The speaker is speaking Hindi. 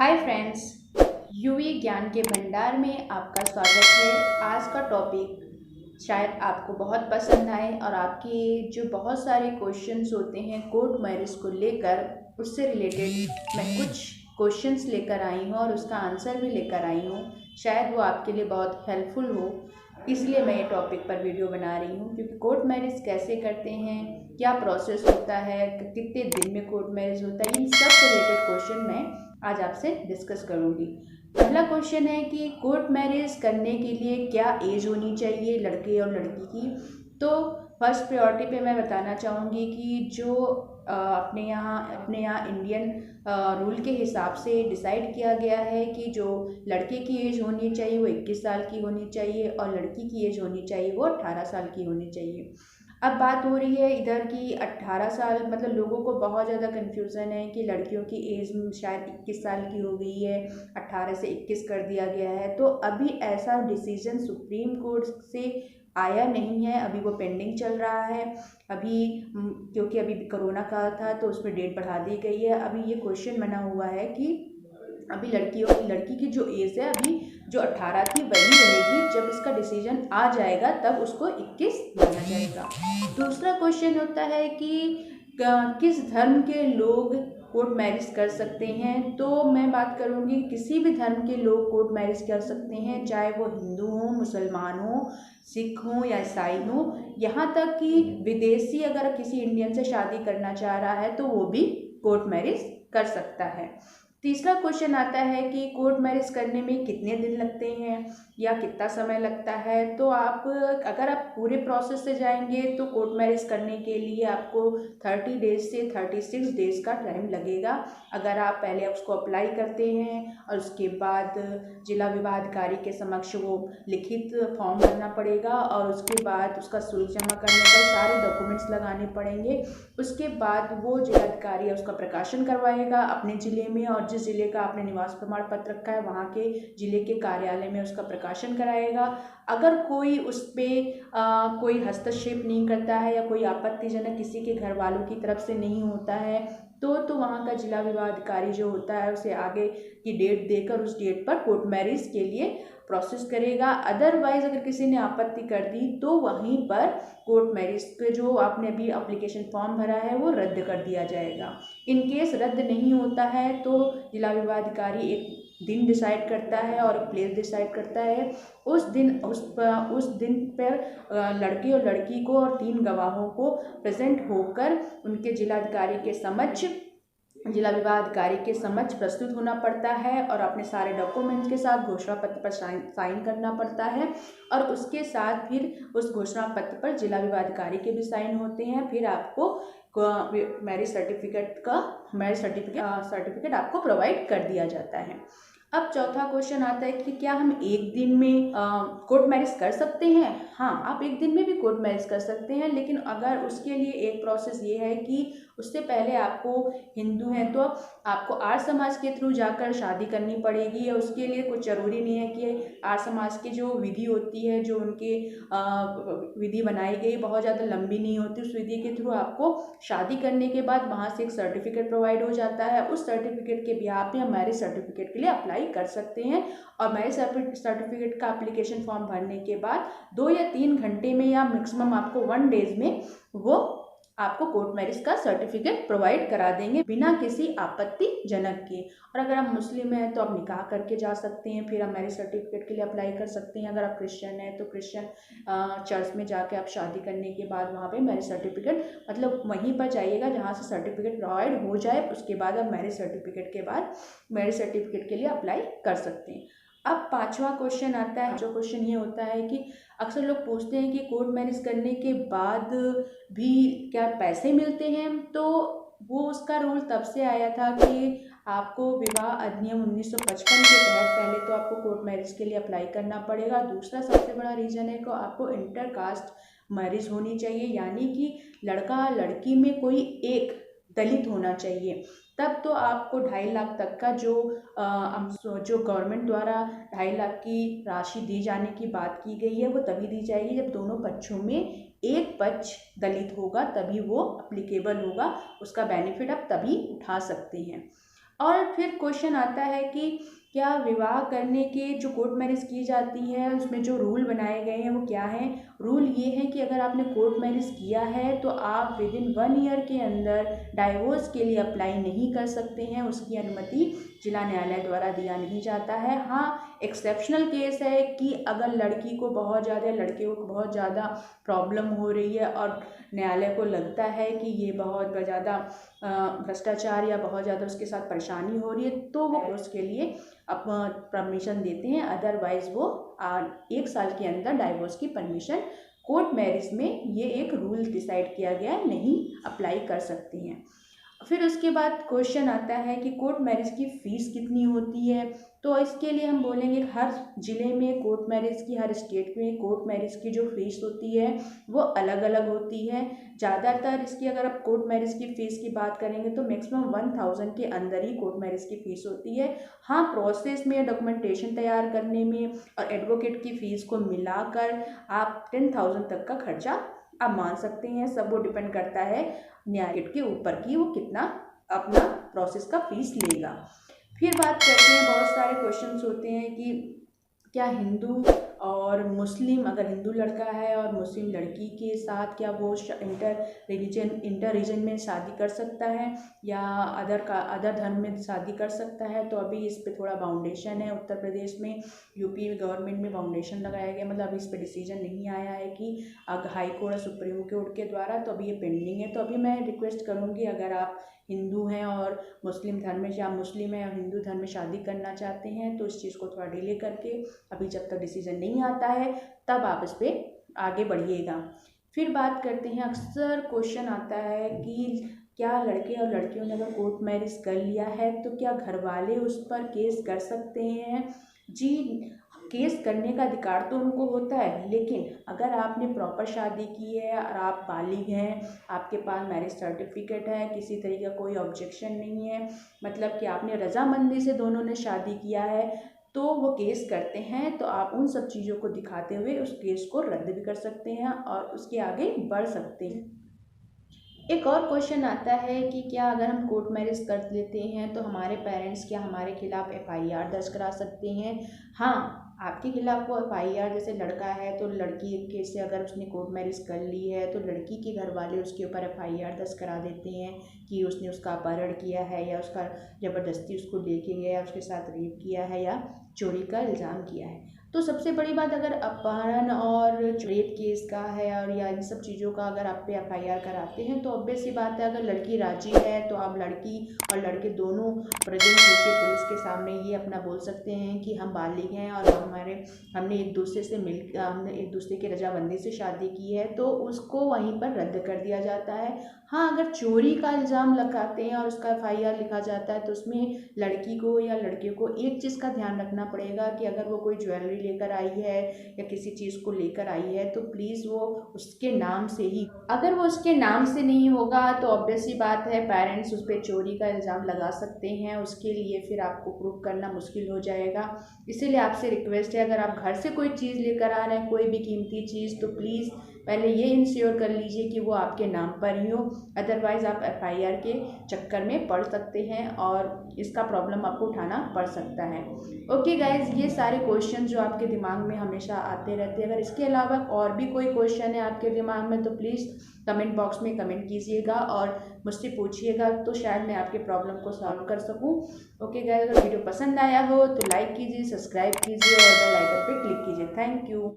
हाय फ्रेंड्स, यूवी ज्ञान के भंडार में आपका स्वागत है। आज का टॉपिक शायद आपको बहुत पसंद आए और आपके जो बहुत सारे क्वेश्चंस होते हैं कोर्ट मैरिज को लेकर, उससे रिलेटेड मैं कुछ क्वेश्चंस लेकर आई हूँ और उसका आंसर भी लेकर आई हूँ। शायद वो आपके लिए बहुत हेल्पफुल हो, इसलिए मैं ये टॉपिक पर वीडियो बना रही हूँ। क्योंकि कोर्ट मैरिज कैसे करते हैं, क्या प्रोसेस होता है, कितने दिन में कोर्ट मैरिज होता है, इन सब से रिलेटेड क्वेश्चन मैं आज आपसे डिस्कस करूंगी। पहला क्वेश्चन है कि कोर्ट मैरिज करने के लिए क्या एज होनी चाहिए लड़के और लड़की की। तो फर्स्ट प्रायोरिटी पे मैं बताना चाहूँगी कि जो अपने यहाँ इंडियन रूल के हिसाब से डिसाइड किया गया है कि जो लड़के की एज होनी चाहिए वो 21 साल की होनी चाहिए और लड़की की एज होनी चाहिए वो 18 साल की होनी चाहिए। अब बात हो रही है इधर की 18 साल, मतलब लोगों को बहुत ज़्यादा कन्फ्यूज़न है कि लड़कियों की एज शायद 21 साल की हो गई है, 18 से 21 कर दिया गया है। तो अभी ऐसा डिसीजन सुप्रीम कोर्ट से आया नहीं है, अभी वो पेंडिंग चल रहा है। अभी क्योंकि अभी कोरोना का था तो उस पर डेट बढ़ा दी गई है। अभी ये क्वेश्चन बना हुआ है कि अभी लड़की की जो एज है अभी जो 18 थी वही रहेगी, जब इसका डिसीजन आ जाएगा तब उसको 21 माना जाएगा। दूसरा क्वेश्चन होता है कि किस धर्म के लोग कोर्ट मैरिज कर सकते हैं। तो मैं बात करूँगी किसी भी धर्म के लोग कोर्ट मैरिज कर सकते हैं, चाहे वो हिंदू हो, मुसलमान हो, सिख हो या ईसाई हो। यहाँ तक कि विदेशी अगर किसी इंडियन से शादी करना चाह रहा है तो वो भी कोर्ट मैरिज कर सकता है। तीसरा क्वेश्चन आता है कि कोर्ट मैरिज करने में कितने दिन लगते हैं या कितना समय लगता है। तो अगर आप पूरे प्रोसेस से जाएंगे तो कोर्ट मैरिज करने के लिए आपको 30 डेज से 36 डेज का टाइम लगेगा। अगर आप पहले उसको अप्लाई करते हैं और उसके बाद जिला विवाह अधिकारी के समक्ष वो लिखित फॉर्म भरना पड़ेगा और उसके बाद उसका शुल्क जमा करने पर सारे डॉक्यूमेंट्स लगाने पड़ेंगे। उसके बाद वो जिलाधिकारी उसका प्रकाशन करवाएगा अपने ज़िले में, और जिस ज़िले का आपने निवास प्रमाण पत्र रखा है वहाँ के ज़िले के कार्यालय में उसका प्रकाशन कराएगा। अगर कोई उस पर कोई हस्तक्षेप नहीं करता है या कोई आपत्तिजनक किसी के घर वालों की तरफ से नहीं होता है तो वहाँ का जिला विवाह अधिकारी जो होता है उसे आगे की डेट देकर उस डेट पर कोर्ट मैरिज के लिए प्रोसेस करेगा। अदरवाइज अगर किसी ने आपत्ति कर दी तो वहीं पर कोर्ट मैरिज पे जो आपने अभी एप्लीकेशन फॉर्म भरा है वो रद्द कर दिया जाएगा। इन केस रद्द नहीं होता है तो जिला विवाह अधिकारी एक दिन डिसाइड करता है और एक प्लेस डिसाइड करता है। उस दिन पर लड़के और लड़की को और 3 गवाहों को प्रेजेंट होकर उनके जिलाधिकारी के समक्ष जिला विवाह अधिकारी के समक्ष प्रस्तुत होना पड़ता है और अपने सारे डॉक्यूमेंट्स के साथ घोषणा पत्र पर साइन करना पड़ता है। और उसके साथ फिर उस घोषणा पत्र पर जिला विवाह अधिकारी के भी साइन होते हैं। फिर आपको मैरिज सर्टिफिकेट आपको प्रोवाइड कर दिया जाता है। अब चौथा क्वेश्चन आता है कि क्या हम एक दिन में कोर्ट मैरिज कर सकते हैं। हाँ, आप एक दिन में भी कोर्ट मैरिज कर सकते हैं, लेकिन अगर उसके लिए एक प्रोसेस ये है कि उससे पहले आपको, हिंदू हैं तो आपको आर्य समाज के थ्रू जाकर शादी करनी पड़ेगी। और उसके लिए कुछ ज़रूरी नहीं है कि आर्य समाज की जो विधि होती है, जो उनके विधि बनाई गई बहुत ज़्यादा लंबी नहीं होती, उस विधि के थ्रू आपको शादी करने के बाद वहाँ से एक सर्टिफिकेट प्रोवाइड हो जाता है। उस सर्टिफिकेट के बिहाफ पे हम मैरिज सर्टिफिकेट के लिए अप्लाई कर सकते हैं। और मैरिज सर्टिफिकेट का एप्लीकेशन फॉर्म भरने के बाद 2 या 3 घंटे में या मैक्सिमम आपको 1 डेज में वो आपको कोर्ट मैरिज का सर्टिफिकेट प्रोवाइड करा देंगे बिना किसी आपत्तिजनक के। और अगर आप मुस्लिम हैं तो आप निकाह करके जा सकते हैं, फिर आप मैरिज सर्टिफिकेट के लिए अप्लाई कर सकते हैं। अगर आप क्रिश्चियन हैं तो क्रिश्चियन चर्च में जाके आप शादी करने के बाद वहाँ पे मैरिज सर्टिफिकेट, मतलब वहीं पर जाइएगा जहाँ से सर्टिफिकेट प्रोवाइड हो जाए, उसके बाद आप मैरिज सर्टिफिकेट के लिए अप्लाई कर सकते हैं। अब 5वां क्वेश्चन आता है। जो क्वेश्चन ये होता है कि अक्सर लोग पूछते हैं कि कोर्ट मैरिज करने के बाद भी क्या पैसे मिलते हैं। तो वो उसका रूल तब से आया था कि आपको विवाह अधिनियम 1955 के तहत पहले तो आपको कोर्ट मैरिज के लिए अप्लाई करना पड़ेगा। दूसरा सबसे बड़ा रीज़न है कि आपको इंटर कास्ट मैरिज होनी चाहिए, यानी कि लड़का लड़की में कोई एक दलित होना चाहिए। तब तो आपको 2.5 लाख तक का जो गवर्नमेंट द्वारा 2.5 लाख की राशि दी जाने की बात की गई है वो तभी दी जाएगी जब दोनों पक्षों में एक पक्ष दलित होगा, तभी वो अप्लीकेबल होगा, उसका बेनिफिट आप तभी उठा सकते हैं। और फिर क्वेश्चन आता है कि क्या विवाह करने के जो कोर्ट मैरिज की जाती है उसमें जो रूल बनाए गए हैं वो क्या हैं। रूल ये है कि अगर आपने कोर्ट मैरिज किया है तो आप विद इन 1 ईयर के अंदर डाइवोर्स के लिए अप्लाई नहीं कर सकते हैं, उसकी अनुमति जिला न्यायालय द्वारा दिया नहीं जाता है। हाँ, एक्सेप्शनल केस है कि अगर लड़की को बहुत ज़्यादा, लड़के को बहुत ज़्यादा प्रॉब्लम हो रही है और न्यायालय को लगता है कि ये बहुत ज़्यादा भ्रष्टाचार या बहुत ज़्यादा उसके साथ परेशानी हो रही है, तो वो उसके लिए परमिशन देते हैं। अदरवाइज वो 1 साल के अंदर डाइवोर्स की परमिशन कोर्ट मैरिज में, ये एक रूल डिसाइड किया गया है, नहीं अप्लाई कर सकती हैं। फिर उसके बाद क्वेश्चन आता है कि कोर्ट मैरिज की फ़ीस कितनी होती है। तो इसके लिए हम बोलेंगे हर ज़िले में कोर्ट मैरिज की, हर स्टेट में कोर्ट मैरिज की जो फ़ीस होती है वो अलग अलग होती है। ज़्यादातर इसकी अगर आप कोर्ट मैरिज की फ़ीस की बात करेंगे तो मैक्सिमम 1000 के अंदर ही कोर्ट मैरिज की फ़ीस होती है। हाँ, प्रोसेस में, डॉक्यूमेंटेशन तैयार करने में और एडवोकेट की फ़ीस को मिलाकर आप 10,000 तक का खर्चा आप मान सकते हैं। सब वो डिपेंड करता है न्यायालय के ऊपर कि वो कितना अपना प्रोसेस का फीस लेगा। फिर बात करते हैं, बहुत सारे क्वेश्चंस होते हैं कि क्या हिंदू और मुस्लिम, अगर हिंदू लड़का है और मुस्लिम लड़की के साथ क्या वो इंटर रीजन में शादी कर सकता है या अदर धर्म में शादी कर सकता है। तो अभी इस पे थोड़ा बाउंडेशन है उत्तर प्रदेश में, यूपी गवर्नमेंट में बाउंडेशन लगाया गया, मतलब अभी इस पे डिसीजन नहीं आया है कि हाई कोर्ट और सुप्रीम कोर्ट के द्वारा, तो अभी ये पेंडिंग है। तो अभी मैं रिक्वेस्ट करूँगी, अगर आप हिंदू हैं और मुस्लिम धर्म में, या मुस्लिम हैं और हिंदू धर्म में शादी करना चाहते हैं तो इस चीज़ को थोड़ा डिले करके, अभी जब तक डिसीजन नहीं आता है तब आप इस पर आगे बढ़िएगा। फिर बात करते हैं, अक्सर क्वेश्चन आता है कि क्या लड़के और लड़कियों ने अगर कोर्ट मैरिज कर लिया है तो क्या घर वाले उस पर केस कर सकते हैं। जी, केस करने का अधिकार तो उनको होता है, लेकिन अगर आपने प्रॉपर शादी की है और आप बालिग हैं, आपके पास मैरिज सर्टिफिकेट है, किसी तरीके का कोई ऑब्जेक्शन नहीं है, मतलब कि आपने रजामंदी से दोनों ने शादी किया है, तो वो केस करते हैं तो आप उन सब चीज़ों को दिखाते हुए उस केस को रद्द भी कर सकते हैं और उसके आगे बढ़ सकते हैं। एक और क्वेश्चन आता है कि क्या अगर हम कोर्ट मैरिज कर लेते हैं तो हमारे पेरेंट्स क्या हमारे खिलाफ FIR दर्ज करा सकते हैं। हाँ, आपके खिलाफ वो FIR, जैसे लड़का है तो लड़की के से अगर उसने कोर्ट मैरिज कर ली है तो लड़की के घर वाले उसके ऊपर FIR दर्ज करा देते हैं कि उसने उसका अपहरण किया है या उसका ज़बरदस्ती उसको लेके गया, उसके साथ रेप किया है या चोरी का इल्ज़ाम किया है। तो सबसे बड़ी बात, अगर अपहरण और रेप केस का है और या इन सब चीज़ों का अगर आप पे FIR कराते हैं तो ऑब्वियस सी बात है, अगर लड़की राजी है तो आप लड़की और लड़के दोनों प्रेजेंट होकर पुलिस के सामने ये अपना बोल सकते हैं कि हम बालिग हैं और हमने एक दूसरे से हमने एक दूसरे की रजामंदी से शादी की है, तो उसको वहीं पर रद्द कर दिया जाता है। हाँ, अगर चोरी का इल्ज़ाम लगाते हैं और उसका FIR लिखा जाता है तो उसमें लड़की को या लड़के को एक चीज़ का ध्यान रखना पड़ेगा कि अगर वो कोई ज्वेलरी लेकर आई है या किसी चीज़ को लेकर आई है तो प्लीज़ वो उसके नाम से ही, अगर वो उसके नाम से नहीं होगा तो ऑब्वियस सी बात है पेरेंट्स उस पर चोरी का इल्ज़ाम लगा सकते हैं, उसके लिए फिर आपको प्रूव करना मुश्किल हो जाएगा। इसीलिए आपसे रिक्वेस्ट है, अगर आप घर से कोई चीज़ लेकर आ रहे हैं, कोई भी कीमती चीज़, तो प्लीज़ पहले ये इंश्योर कर लीजिए कि वो आपके नाम पर ही हो, अदरवाइज़ आप FIR के चक्कर में पड़ सकते हैं और इसका प्रॉब्लम आपको उठाना पड़ सकता है। ओके गाइज, ये सारे क्वेश्चन जो आपके दिमाग में हमेशा आते रहते हैं, अगर इसके अलावा और भी कोई क्वेश्चन है आपके दिमाग में तो प्लीज़ कमेंट बॉक्स में कमेंट कीजिएगा और मुझसे पूछिएगा, तो शायद मैं आपके प्रॉब्लम को सॉल्व कर सकूं। ओके गाइज, अगर वीडियो पसंद आया हो तो लाइक कीजिए, सब्सक्राइब कीजिए और बेल आइकन पे क्लिक कीजिए। Thank you.